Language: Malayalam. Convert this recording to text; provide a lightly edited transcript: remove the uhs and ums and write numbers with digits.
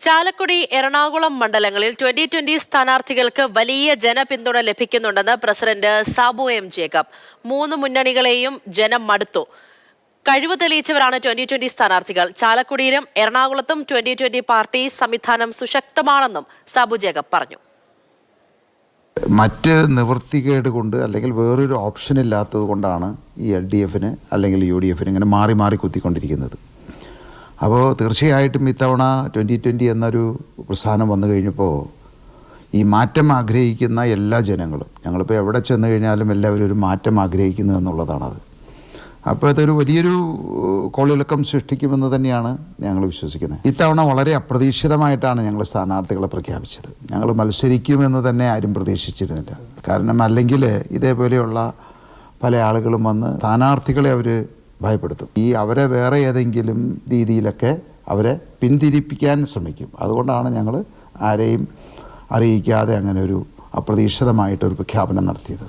ചാലക്കുടി എറണാകുളം മണ്ഡലങ്ങളിൽ 2020 സ്ഥാനാർത്ഥികൾക്ക് വലിയ ജനപിന്തുണ ലഭിക്കുന്നുണ്ടെന്ന് പ്രസിഡന്റ് സാബു എം ജേക്കബ്. 3 മുന്നണികളെയും ജനം മടുത്തു. കഴിവ് തെളിയിച്ചവരാണ് 2020 സ്ഥാനാർത്ഥികൾ. ചാലക്കുടിയിലും എറണാകുളത്തും 2020 പാർട്ടി സംവിധാനം സുശക്തമാണെന്നും സാബു ജേക്കബ് പറഞ്ഞു. മറ്റ് നിവൃത്തികേട് കൊണ്ട് അല്ലെങ്കിൽ വേറൊരു ഓപ്ഷൻ ഇല്ലാത്തത് കൊണ്ടാണ് ഈ LDFന് അല്ലെങ്കിൽ UDFന് ഇങ്ങനെ മാറി മാറി കുത്തിക്കൊണ്ടിരിക്കുന്നത്. അപ്പോൾ തീർച്ചയായിട്ടും ഇത്തവണ 2020 എന്നൊരു പ്രസ്ഥാനം വന്നു കഴിഞ്ഞപ്പോൾ ഈ മാറ്റം ആഗ്രഹിക്കുന്ന എല്ലാ ജനങ്ങളും, ഞങ്ങളിപ്പോൾ എവിടെ ചെന്ന് കഴിഞ്ഞാലും എല്ലാവരും ഒരു മാറ്റം ആഗ്രഹിക്കുന്നു എന്നുള്ളതാണത്. അപ്പോൾ അതൊരു വലിയൊരു കോളിളക്കം സൃഷ്ടിക്കുമെന്ന് തന്നെയാണ് ഞങ്ങൾ വിശ്വസിക്കുന്നത്. ഇത്തവണ വളരെ അപ്രതീക്ഷിതമായിട്ടാണ് ഞങ്ങൾ സ്ഥാനാർത്ഥികളെ പ്രഖ്യാപിച്ചത്. ഞങ്ങൾ മത്സരിക്കുമെന്ന് തന്നെ ആരും പ്രതീക്ഷിച്ചിരുന്നില്ല. കാരണം അല്ലെങ്കിൽ ഇതേപോലെയുള്ള പല ആളുകളും വന്ന് സ്ഥാനാർത്ഥികളെ അവർ ഭയപ്പെടുത്തും. അവരെ വേറെ ഏതെങ്കിലും രീതിയിലൊക്കെ അവരെ പിന്തിരിപ്പിക്കാൻ ശ്രമിക്കും. അതുകൊണ്ടാണ് ഞങ്ങൾ ആരെയും അറിയിക്കാതെ അങ്ങനെ ഒരു അപ്രതീക്ഷിതമായിട്ടൊരു പ്രഖ്യാപനം നടത്തിയത്.